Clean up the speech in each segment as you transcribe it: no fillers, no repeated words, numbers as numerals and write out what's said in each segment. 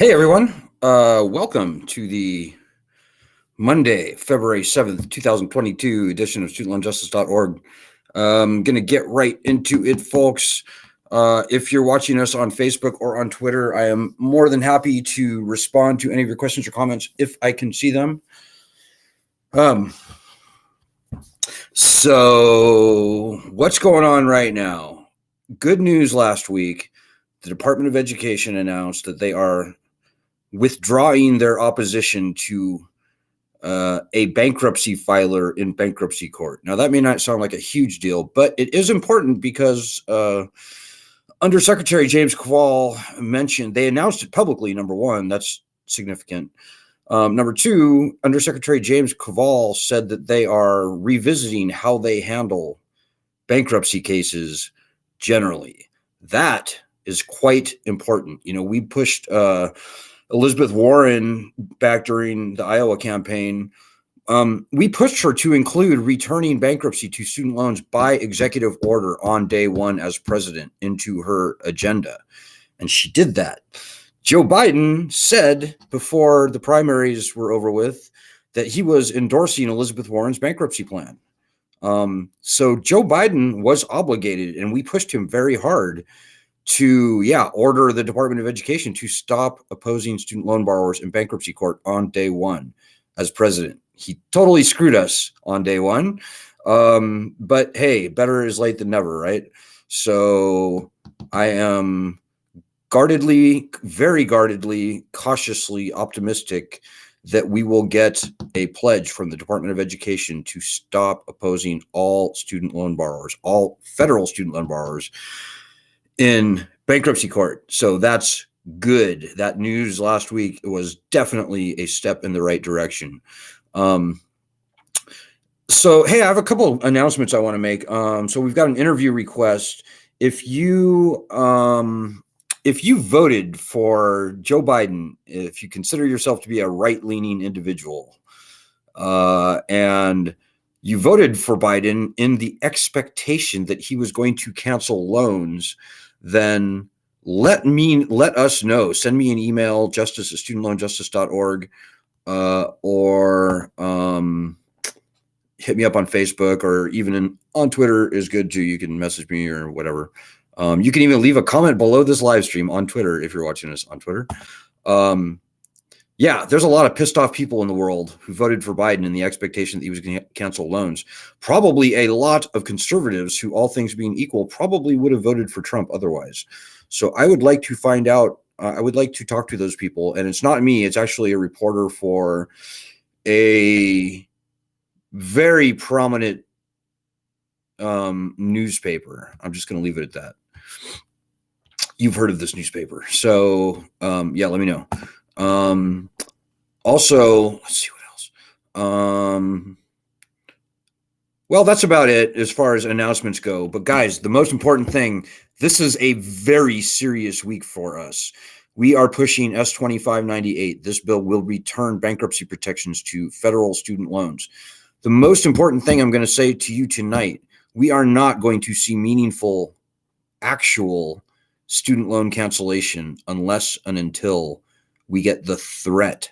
Hey everyone, welcome to the Monday, February 7th, 2022 edition of StudentLoanJustice.org. I'm going to get right into it, folks. If you're watching us on Facebook or on Twitter, I am more than happy to respond to any of your questions or comments if I can see them. So what's going on right now? Good news last week. The Department of Education announced that they are withdrawing their opposition to a bankruptcy filer in bankruptcy court. Now, that may not sound like a huge deal, but it is important because Undersecretary James Kowal mentioned, they announced it publicly, number one, that's significant. Number two, Undersecretary James Kowal said that they are revisiting how they handle bankruptcy cases generally. That is quite important. You know, we pushed Elizabeth Warren back during the Iowa campaign. We pushed her to include returning bankruptcy to student loans by executive order on day one as president into her agenda. And she did that. Joe Biden said before the primaries were over with that he was endorsing Elizabeth Warren's bankruptcy plan. So Joe Biden was obligated, and we pushed him very hard to, order the Department of Education to stop opposing student loan borrowers in bankruptcy court on day one as president. He totally screwed us on day one. But hey, better is late than never, right? So I am very guardedly, cautiously optimistic that we will get a pledge from the Department of Education to stop opposing all student loan borrowers, all federal student loan borrowers in bankruptcy court. So that's good. That news last week was definitely a step in the right direction. So, hey, I have a couple of announcements I want to make. So we've got an interview request. If you voted for Joe Biden, if you consider yourself to be a right-leaning individual, and you voted for Biden in the expectation that he was going to cancel loans, then let us know. Send me an email, justice@studentloanjustice.org, or hit me up on Facebook, or even on Twitter is good too. You can message me or whatever. You can even leave a comment below this live stream on Twitter if you're watching us on Twitter. There's a lot of pissed off people in the world who voted for Biden in the expectation that he was going to cancel loans. Probably a lot of conservatives who, all things being equal, probably would have voted for Trump otherwise. So I would like to find out. I would like to talk to those people. And it's not me. It's actually a reporter for a very prominent newspaper. I'm just going to leave it at that. You've heard of this newspaper. So, let me know. Also, let's see what else. Well, that's about it as far as announcements go. But guys, the most important thing, this is a very serious week for us. We are pushing S2598. This bill will return bankruptcy protections to federal student loans. The most important thing I'm going to say to you tonight, we are not going to see meaningful, actual student loan cancellation unless and until we get the threat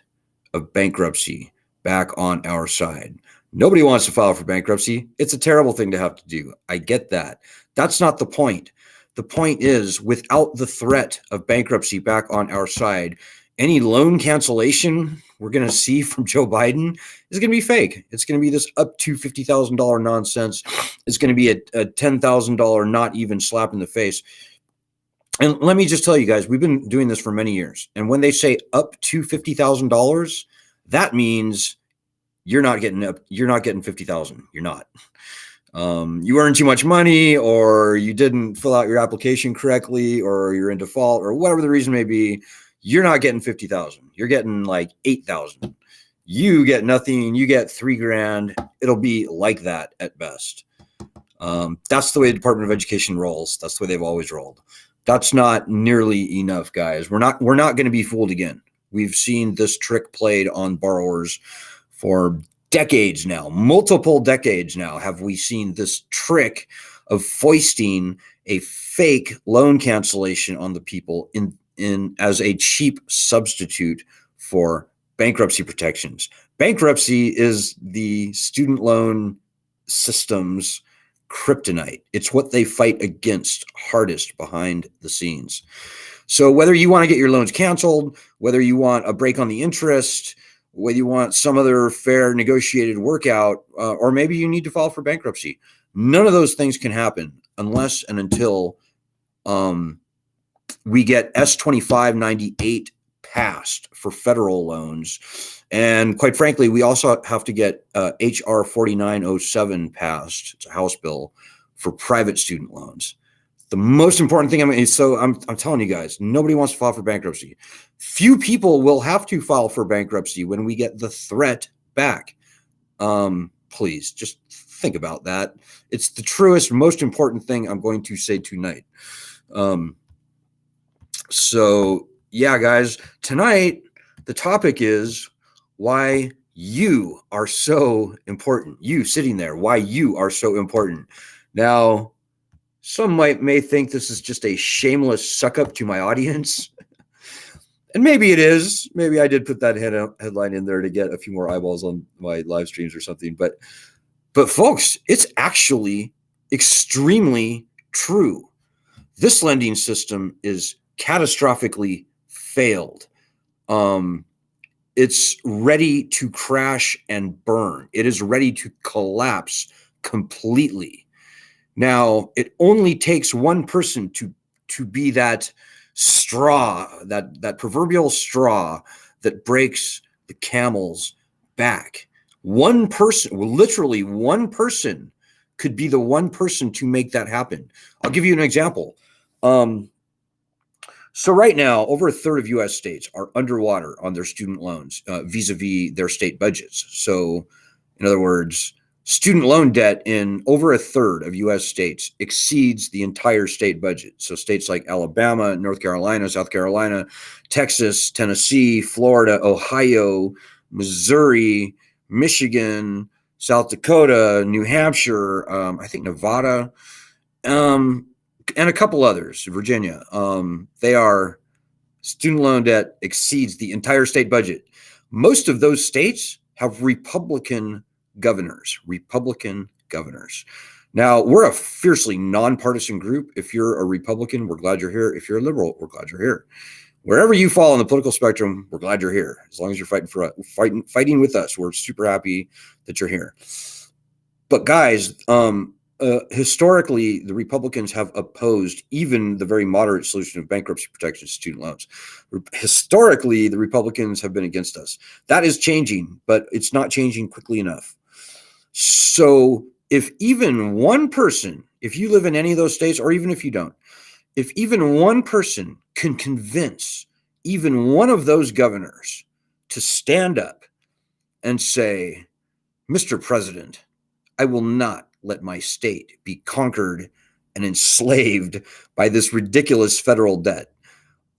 of bankruptcy back on our side. Nobody wants to file for bankruptcy. It's a terrible thing to have to do. I get that. That's not the point. The point is, without the threat of bankruptcy back on our side, any loan cancellation we're going to see from Joe Biden is going to be fake. It's going to be this up to $50,000 nonsense. It's going to be a $10,000 not even slap in the face. And let me just tell you guys, we've been doing this for many years. And when they say up to $50,000, that means you're not getting $50,000. You're not. You earned too much money, or you didn't fill out your application correctly, or you're in default, or whatever the reason may be. You're not getting $50,000. You're getting like $8,000. You get nothing. You get $3,000. It'll be like that at best. That's the way the Department of Education rolls. That's the way they've always rolled. That's not nearly enough, guys. We're not going to be fooled again. We've seen this trick played on borrowers for decades now. Multiple decades now have we seen this trick of foisting a fake loan cancellation on the people in as a cheap substitute for bankruptcy protections. Bankruptcy is the student loan system's kryptonite. It's what they fight against hardest behind the scenes. So whether you want to get your loans canceled, whether you want a break on the interest, whether you want some other fair negotiated workout, or maybe you need to file for bankruptcy, none of those things can happen unless and until we get S2598 passed for federal loans. And quite frankly, we also have to get HR 4907 passed. It's a House bill for private student loans. The most important thing, I'm telling you guys, nobody wants to file for bankruptcy. Few people will have to file for bankruptcy when we get the threat back. Please just think about that. It's the truest, most important thing I'm going to say tonight. So yeah, guys, tonight the topic is why you are so important. You sitting there, why you are so important. Now, some may think this is just a shameless suck up to my audience. And maybe it is. Maybe I did put that headline in there to get a few more eyeballs on my live streams or something. But folks, it's actually extremely true. This lending system is catastrophically failed. It's ready to crash and burn. It is ready to collapse completely. Now, it only takes one person to be that straw, that proverbial straw that breaks the camel's back. One person, literally one person, could be the one person to make that happen. I'll give you an example. So right now, over a third of U.S. states are underwater on their student loans vis-a-vis their state budgets. So, in other words, student loan debt in over a third of U.S. states exceeds the entire state budget. So states like Alabama, North Carolina, South Carolina, Texas, Tennessee, Florida, Ohio, Missouri, Michigan, South Dakota, New Hampshire, I think Nevada, and a couple others, Virginia. They are student loan debt exceeds the entire state budget. Most of those states have Republican governors. Now, we're a fiercely nonpartisan group. If you're a Republican, we're glad you're here. If you're a liberal, we're glad you're here. Wherever you fall on the political spectrum, we're glad you're here. As long as you're fighting with us, we're super happy that you're here. But guys, historically, the Republicans have opposed even the very moderate solution of bankruptcy protection to student loans. Historically, the Republicans have been against us. That is changing, but it's not changing quickly enough. So if even one person, if you live in any of those states, or even if you don't, if even one person can convince even one of those governors to stand up and say, Mr. President, I will not let my state be conquered and enslaved by this ridiculous federal debt.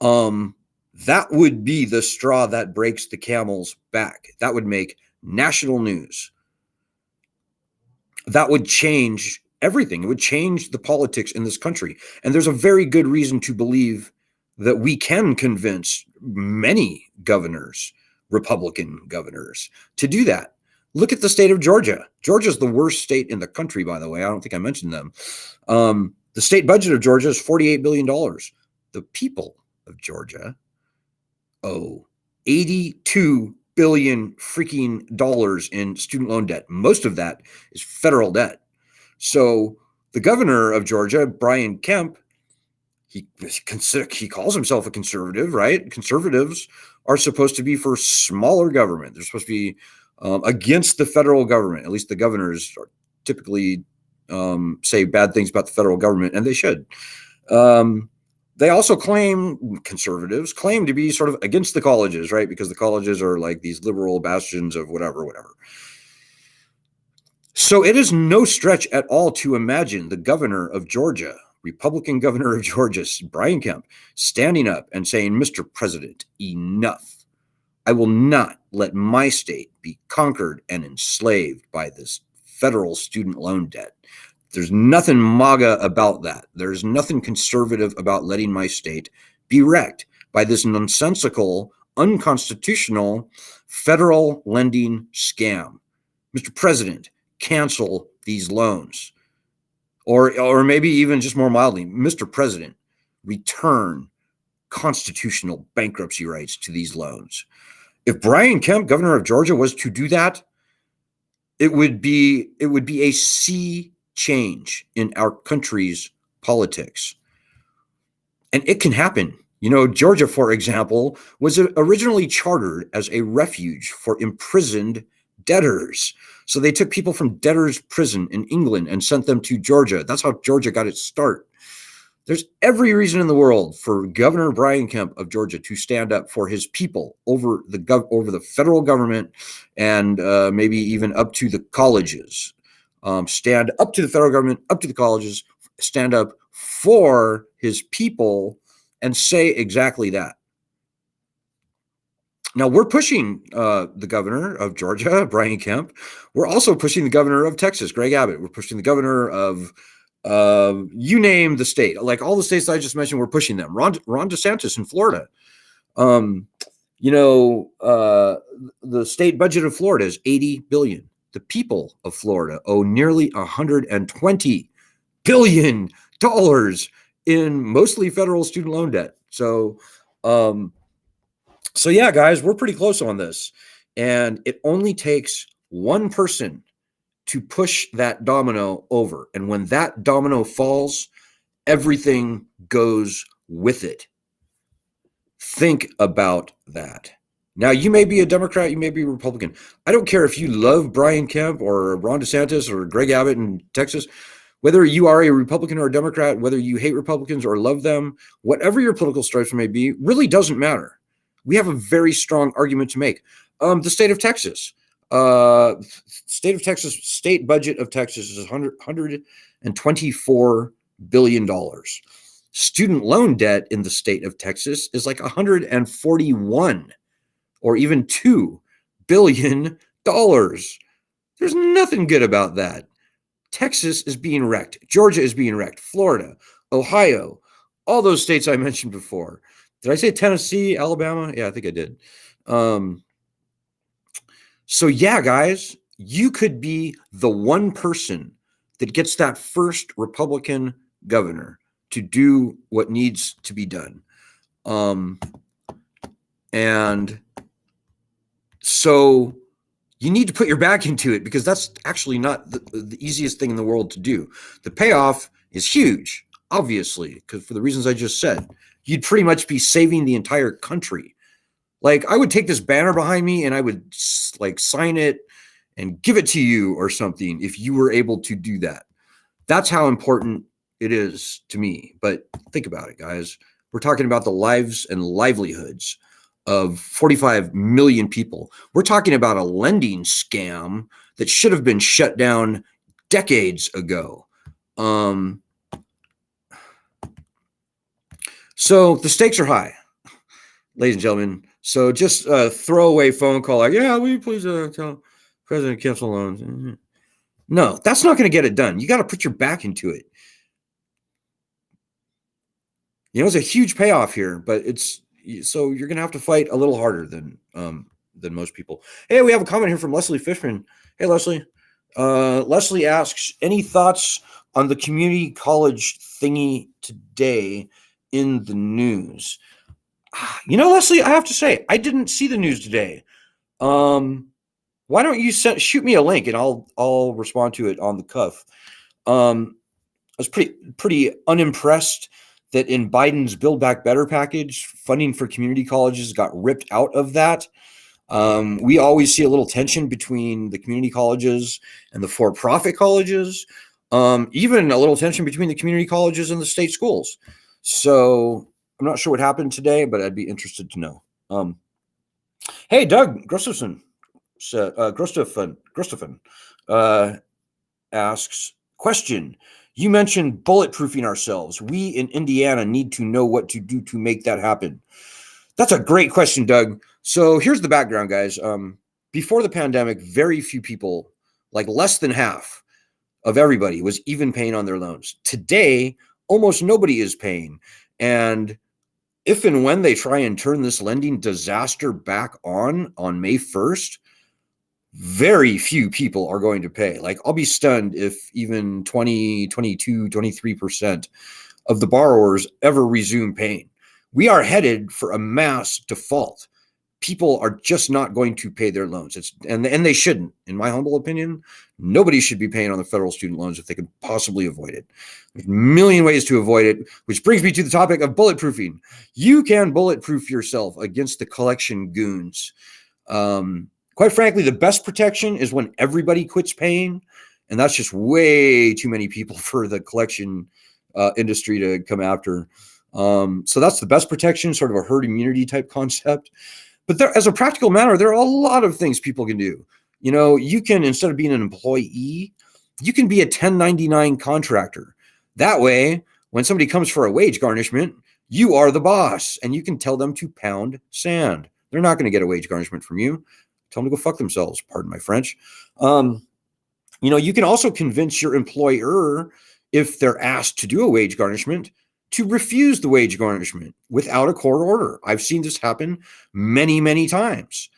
That would be the straw that breaks the camel's back. That would make national news. That would change everything. It would change the politics in this country. And there's a very good reason to believe that we can convince many governors, Republican governors, to do that. Look at the state of Georgia. Georgia is the worst state in the country, by the way. I don't think I mentioned them. The state budget of Georgia is $48 billion. The people of Georgia owe $82 billion freaking dollars in student loan debt. Most of that is federal debt. So the governor of Georgia, Brian Kemp, he calls himself a conservative, right? Conservatives are supposed to be for smaller government. They're supposed to be against the federal government. At least the governors are typically say bad things about the federal government, and they should. They also conservatives claim to be sort of against the colleges, right? Because the colleges are like these liberal bastions of whatever. So it is no stretch at all to imagine the governor of Georgia, Republican governor of Georgia, Brian Kemp, standing up and saying, Mr. President, enough. I will not let my state be conquered and enslaved by this federal student loan debt. There's nothing MAGA about that. There's nothing conservative about letting my state be wrecked. by this nonsensical, unconstitutional federal lending scam. Mr. President, cancel these loans. Or maybe even just more mildly, Mr. President, return constitutional bankruptcy rights to these loans. If Brian Kemp, governor of Georgia, was to do that, it would be a sea change in our country's politics. And it can happen. You know, Georgia, for example, was originally chartered as a refuge for imprisoned debtors. So they took people from debtors' prison in England and sent them to Georgia. That's how Georgia got its start. There's every reason in the world for Governor Brian Kemp of Georgia to stand up for his people over the federal government and maybe even up to the colleges. Stand up to the federal government, up to the colleges, stand up for his people and say exactly that. Now, we're pushing the governor of Georgia, Brian Kemp. We're also pushing the governor of Texas, Greg Abbott. We're pushing the governor of you name the state, like all the states I just mentioned, we're pushing them. Ron DeSantis in Florida. The state budget of Florida is $80 billion. The people of Florida owe nearly $120 billion in mostly federal student loan debt. So yeah, guys, we're pretty close on this. And it only takes one person to push that domino over. And when that domino falls, everything goes with it. Think about that. Now, you may be a Democrat, you may be a Republican. I don't care if you love Brian Kemp or Ron DeSantis or Greg Abbott in Texas, whether you are a Republican or a Democrat, whether you hate Republicans or love them, whatever your political stripes may be, really doesn't matter. We have a very strong argument to make. The state of Texas. State budget of Texas is $124 billion. Student loan debt in the state of Texas is like 141 or even $2 billion. There's nothing good about that. Texas is being wrecked. Georgia is being wrecked. Florida, Ohio, all those states I mentioned before. Did I say Tennessee, Alabama? Yeah, I think I did. So yeah, guys, you could be the one person that gets that first Republican governor to do what needs to be done. And so you need to put your back into it, because that's actually not the easiest thing in the world to do. The payoff is huge, obviously, because for the reasons I just said, you'd pretty much be saving the entire country. Like, I would take this banner behind me and I would like sign it and give it to you or something if you were able to do that. That's how important it is to me. But think about it, guys. We're talking about the lives and livelihoods of 45 million people. We're talking about a lending scam that should have been shut down decades ago. So the stakes are high, ladies and gentlemen. So just a throwaway phone call like, yeah, will you please tell President cancel loans? No, that's not going to get it done. You got to put your back into it. You know, it's a huge payoff here, but so you're going to have to fight a little harder than most people. Hey, we have a comment here from Leslie Fishman. Hey, Leslie. Leslie asks, any thoughts on the community college thingy today in the news? You know, Leslie, I have to say, I didn't see the news today. Why don't you shoot me a link and I'll respond to it on the cuff. I was pretty unimpressed that in Biden's Build Back Better package, funding for community colleges got ripped out of that. We always see a little tension between the community colleges and the for-profit colleges, even a little tension between the community colleges and the state schools. So I'm not sure what happened today, but I'd be interested to know. Hey, Doug Gustafson asks, question, you mentioned bulletproofing ourselves. We in Indiana need to know what to do to make that happen. That's a great question, Doug. So here's the background, guys. Before the pandemic, very few people, like less than half of everybody, was even paying on their loans. Today, almost nobody is paying. And if and when they try and turn this lending disaster back on May 1st, very few people are going to pay. Like, I'll be stunned if even 20, 22, 23% of the borrowers ever resume paying. We are headed for a mass default. People are just not going to pay their loans. And they shouldn't. In my humble opinion, nobody should be paying on the federal student loans if they can possibly avoid it. There's a million ways to avoid it, which brings me to the topic of bulletproofing. You can bulletproof yourself against the collection goons. Quite frankly, the best protection is when everybody quits paying, and that's just way too many people for the collection industry to come after. So that's the best protection, sort of a herd immunity type concept. But there, as a practical matter, there are a lot of things people can do. You know, you can, instead of being an employee, you can be a 1099 contractor. That way, when somebody comes for a wage garnishment, you are the boss, and you can tell them to pound sand. They're not going to get a wage garnishment from you. Tell them to go fuck themselves. Pardon my French. You know, you can also convince your employer, if they're asked to do a wage garnishment, to refuse the wage garnishment without a court order. I've seen this happen many, many times.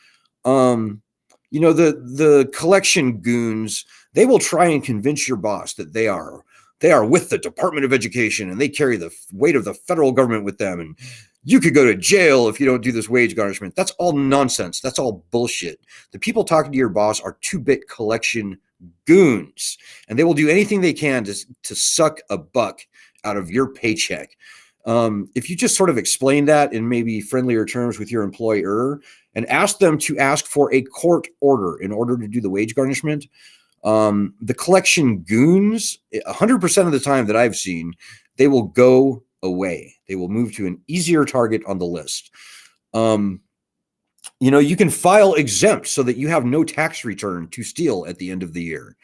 You know, the collection goons, they will try and convince your boss that they are with the Department of Education and they carry the weight of the federal government with them, and you could go to jail if you don't do this wage garnishment. That's all nonsense. That's all bullshit. The people talking to your boss are 2-bit collection goons, and they will do anything they can to suck a buck out of your paycheck. If you just sort of explain that in maybe friendlier terms with your employer and ask them to ask for a court order in order to do the wage garnishment, the collection goons, 100% of the time that I've seen, they will go away. They will move to an easier target on the list. You know, you can file exempt so that you have no tax return to steal at the end of the year.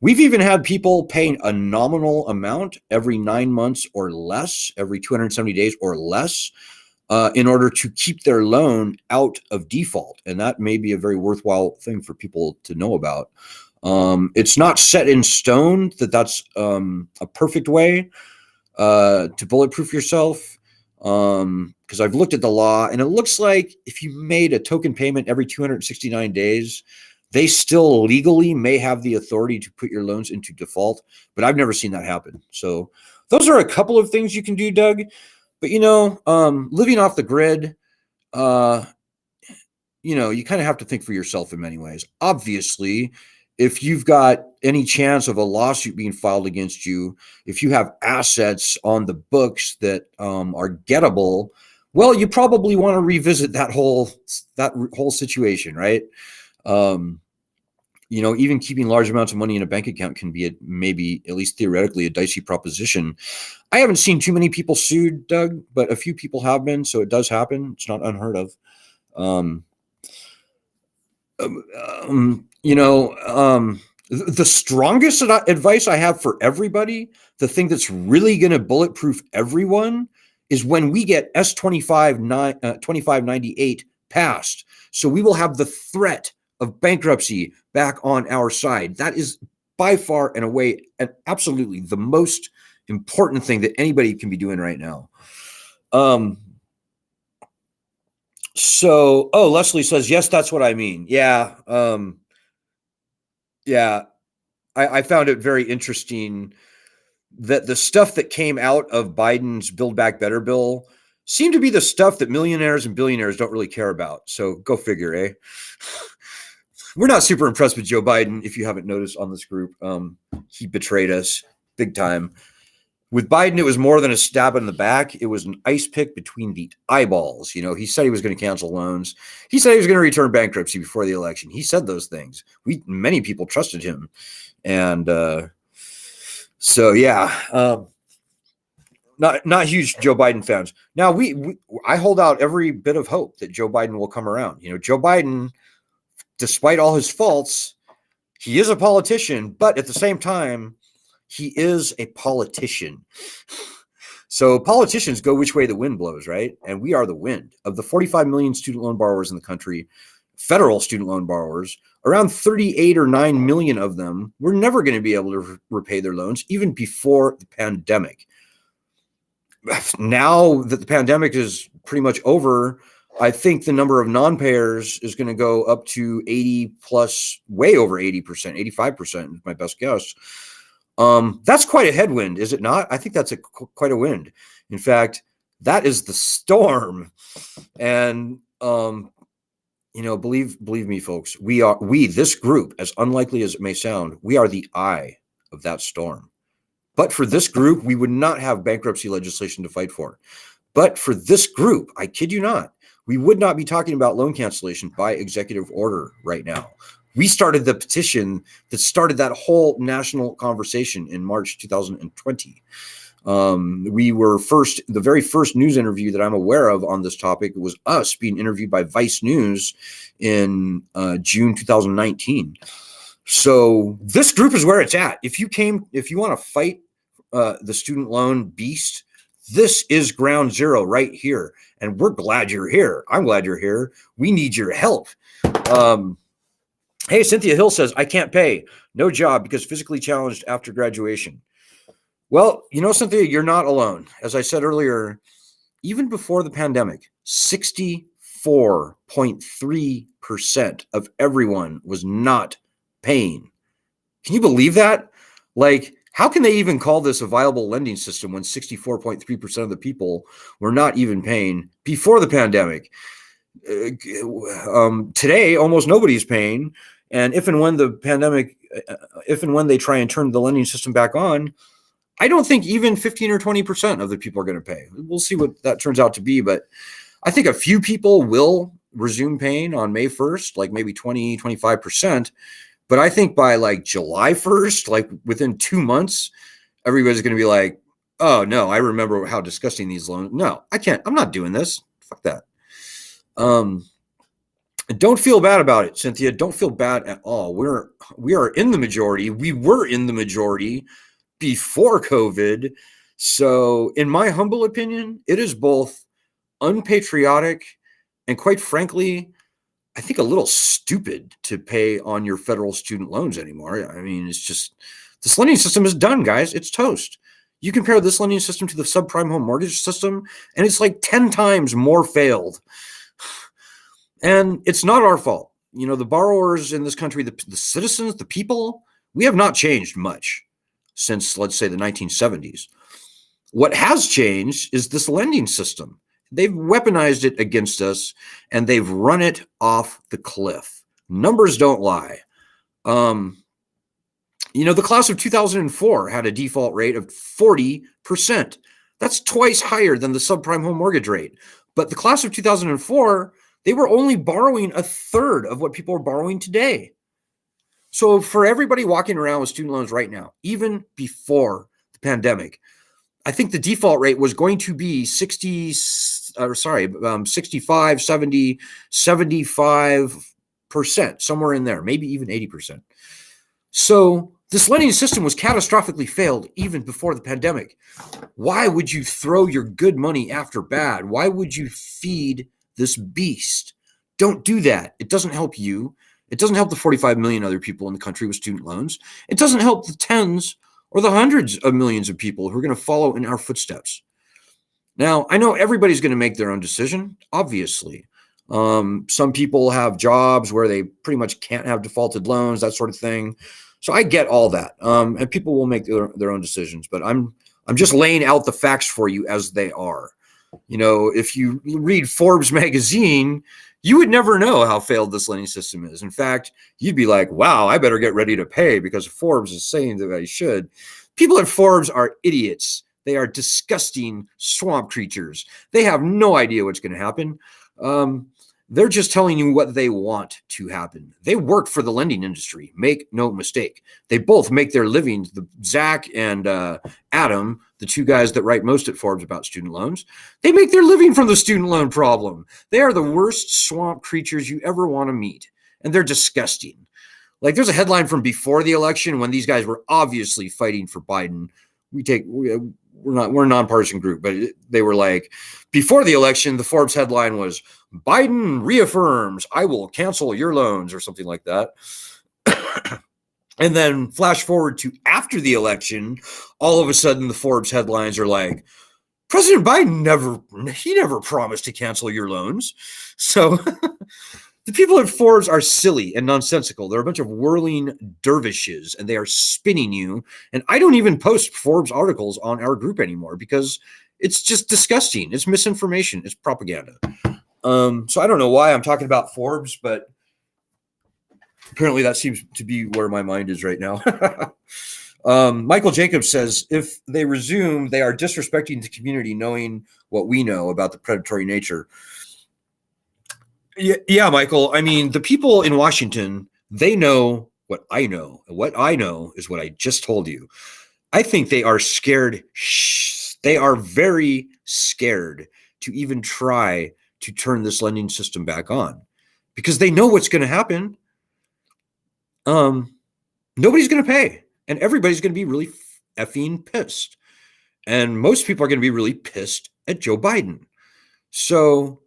We've even had people paying a nominal amount every 9 months or less, every 270 days or less, in order to keep their loan out of default. And that may be a very worthwhile thing for people to know about. It's not set in stone that that's a perfect way to bulletproof yourself. Because I've looked at the law, and it looks like if you made a token payment every 269 days, they still legally may have the authority to put your loans into default, but I've never seen that happen. So those are a couple of things you can do, Doug. But, you know, living off the grid, you know, you kind of have to think for yourself in many ways. Obviously, if you've got any chance of a lawsuit being filed against you, if you have assets on the books that are gettable, well, you probably want to revisit that whole situation, right? You know, even keeping large amounts of money in a bank account can be maybe, at least theoretically, a dicey proposition. I haven't seen too many people sued, Doug, but a few people have been, so it does happen. It's not unheard of. You know, the strongest advice I have for everybody, the thing that's really going to bulletproof everyone, is when we get S2598 passed. So we will have the threat of bankruptcy back on our side. That is by far and away and absolutely the most important thing that anybody can be doing right now. So, Leslie says, yes, that's what I mean. Yeah. Yeah. I found it very interesting that the stuff that came out of Biden's Build Back Better bill seemed to be the stuff that millionaires and billionaires don't really care about. So go figure, eh? We're not super impressed with Joe Biden, if you haven't noticed on this group. He betrayed us big time. With Biden, it was more than a stab in the back. It was an ice pick between the eyeballs. You know, he said he was going to cancel loans. He said he was going to return bankruptcy before the election. He said those things. Many people trusted him. And so, yeah, not huge Joe Biden fans. Now, I hold out every bit of hope that Joe Biden will come around. You know, Joe Biden, despite all his faults, he is a politician, but at the same time, he is a politician. So politicians go which way the wind blows, right? And we are the wind. Of the 45 million student loan borrowers in the country, federal student loan borrowers, around 38 or 9 million of them were never going to be able to repay their loans even before the pandemic. now that the pandemic is pretty much over, I think the number of non-payers is going to go up to 80 plus, way over 80%, 85% is my best guess. That's quite a headwind, is it not? I think that's quite a wind. In fact, that is the storm. And, believe me, folks, this group, as unlikely as it may sound, we are the eye of that storm. But for this group, we would not have bankruptcy legislation to fight for. But for this group, I kid you not, we would not be talking about loan cancellation by executive order right now. We started the petition that started that whole national conversation in March 2020. We were the very first news interview that I'm aware of on this topic was us being interviewed by Vice News in June 2019. So this group is where it's at. If you want to fight the student loan beast, this is ground zero right here. And we're glad you're here. I'm glad you're here. We need your help. Hey, Cynthia Hill says, I can't pay. No job because physically challenged after graduation. Well, Cynthia, you're not alone. As I said earlier, even before the pandemic, 64.3% of everyone was not paying. Can you believe that? Like, how can they even call this a viable lending system when 64.3% of the people were not even paying before the pandemic? Today, almost nobody's paying. And if and when they try and turn the lending system back on, I don't think even 15 or 20% of the people are going to pay. We'll see what that turns out to be. But I think a few people will resume paying on May 1st, like maybe 20, 25%. But I think by like July 1st, like within 2 months, everybody's going to be like, oh, no, I remember how disgusting these loans. No, I can't. I'm not doing this. Fuck that. Don't feel bad about it, Cynthia. Don't feel bad at all. We are in the majority. We were in the majority before COVID. So in my humble opinion, it is both unpatriotic and, quite frankly, I think a little stupid to pay on your federal student loans anymore. I mean, it's just, this lending system is done, guys. It's toast. You compare this lending system to the subprime home mortgage system, and it's like 10 times more failed. And it's not our fault. The borrowers in this country, the citizens, the people, we have not changed much since, let's say, the 1970s. What has changed is this lending system. They've weaponized it against us, and they've run it off the cliff. Numbers don't lie. The class of 2004 had a default rate of 40%. That's twice higher than the subprime home mortgage rate. But the class of 2004, they were only borrowing a third of what people are borrowing today. So for everybody walking around with student loans right now, even before the pandemic, I think the default rate was going to be 65, 70, 75%, somewhere in there, maybe even 80%. So this lending system was catastrophically failed even before the pandemic. Why would you throw your good money after bad? Why would you feed this beast? Don't do that. It doesn't help you. It doesn't help the 45 million other people in the country with student loans. It doesn't help the tens or the hundreds of millions of people who are going to follow in our footsteps. Now, I know everybody's going to make their own decision, obviously. Some people have jobs where they pretty much can't have defaulted loans, that sort of thing. So I get all that. And people will make their own decisions, but I'm just laying out the facts for you as they are. If you read Forbes magazine, you would never know how failed this lending system is. In fact, you'd be like, wow, I better get ready to pay because Forbes is saying that I should. People at Forbes are idiots. They are disgusting swamp creatures. They have no idea what's going to happen. They're just telling you what they want to happen. They work for the lending industry. Make no mistake. They both make their livings. Zach and Adam, the two guys that write most at Forbes about student loans, they make their living from the student loan problem. They are the worst swamp creatures you ever want to meet. And they're disgusting. Like, there's a headline from before the election when these guys were obviously fighting for Biden. We're a nonpartisan group, but they were like, before the election, the Forbes headline was, Biden reaffirms, I will cancel your loans, or something like that. And then flash forward to after the election, all of a sudden the Forbes headlines are like, President Biden never promised to cancel your loans. So the people at Forbes are silly and nonsensical. They're a bunch of whirling dervishes, and they are spinning you. And I don't even post Forbes articles on our group anymore because it's just disgusting. It's misinformation. It's propaganda. So I don't know why I'm talking about Forbes, but apparently that seems to be where my mind is right now. Michael Jacobs says, if they resume, they are disrespecting the community, knowing what we know about the predatory nature. Yeah, Michael. I mean, the people in Washington, they know what I know. And what I know is what I just told you. I think they are scared. They are very scared to even try to turn this lending system back on because they know what's going to happen. Nobody's going to pay. And everybody's going to be really effing pissed. And most people are going to be really pissed at Joe Biden. So,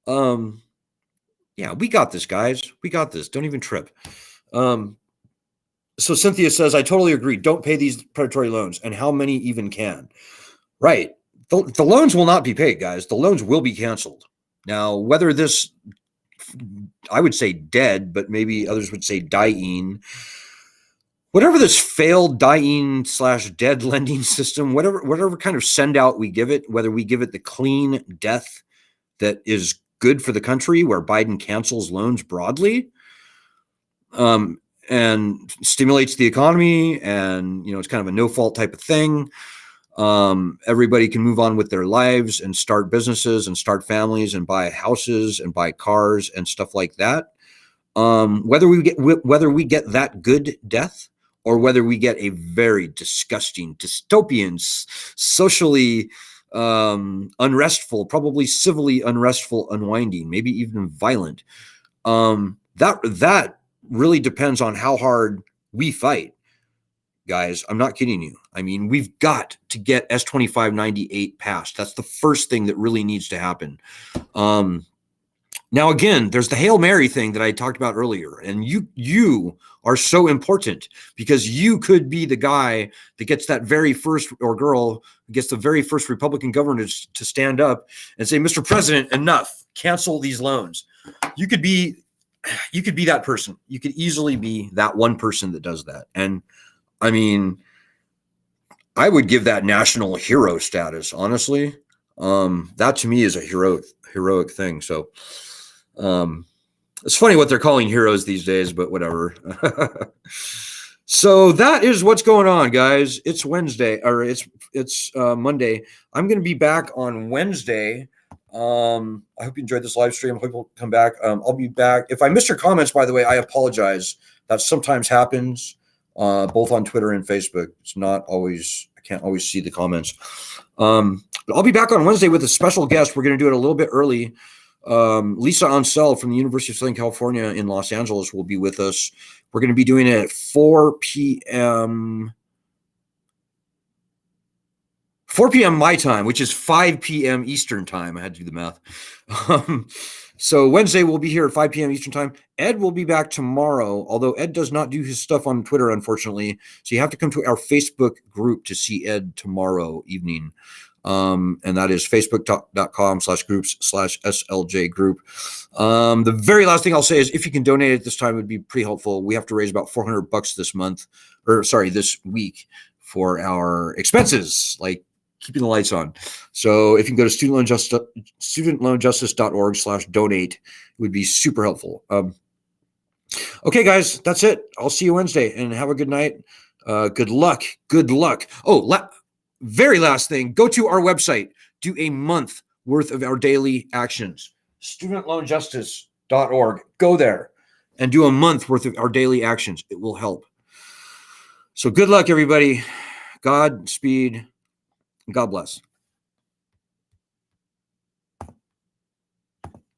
yeah, we got this, guys. We got this. Don't even trip. So Cynthia says, I totally agree. Don't pay these predatory loans. And how many even can? Right. The loans will not be paid, guys. The loans will be canceled. Now, whether this, I would say dead, but maybe others would say dying. Whatever this failed dying / dead lending system, whatever kind of send out we give it, whether we give it the clean death that is good for the country, where Biden cancels loans broadly, and stimulates the economy, and it's kind of a no fault type of thing. Everybody can move on with their lives and start businesses and start families and buy houses and buy cars and stuff like that. Whether we get that good death, or whether we get a very disgusting, dystopian, socially unrestful, probably civilly unrestful unwinding, maybe even violent. That really depends on how hard we fight, guys. I'm not kidding you. I mean, we've got to get S2598 passed. That's the first thing that really needs to happen. Now, again, there's the Hail Mary thing that I talked about earlier, and you are so important because you could be the guy that gets that very first, or girl gets the very first Republican governor to stand up and say, Mr. President, enough, cancel these loans. You could be that person. You could easily be that one person that does that. And I mean, I would give that national hero status, honestly. That to me is a heroic thing. So, it's funny what they're calling heroes these days, but whatever. So that is what's going on, guys. It's Wednesday, or it's Monday. I'm going to be back on Wednesday. I hope you enjoyed this live stream. I hope you'll come back. I'll be back. If I missed your comments, by the way, I apologize. That sometimes happens, both on Twitter and Facebook. It's not always, I can't always see the comments. But I'll be back on Wednesday with a special guest. We're going to do it a little bit early. Lisa Ansel from the University of Southern California in Los Angeles will be with us. We're going to be doing it at 4 p.m. 4 p.m. my time, which is 5 p.m. Eastern time. I had to do the math. So Wednesday we'll be here at 5 p.m. Eastern time. Ed will be back tomorrow, although Ed does not do his stuff on Twitter, unfortunately. So you have to come to our Facebook group to see Ed tomorrow evening. And that is facebook.com/groups/SLJ group. The very last thing I'll say is if you can donate at this time, it would be pretty helpful. We have to raise about $400 this week for our expenses, like keeping the lights on. So if you can go to studentloanjustice.org/donate, it would be super helpful. Okay, guys, that's it. I'll see you Wednesday and have a good night. Good luck. Good luck. Oh, very last thing, go to our website, do a month worth of our daily actions, studentloanjustice.org. Go there and do a month worth of our daily actions. It will help. So good luck, everybody. Godspeed. God bless.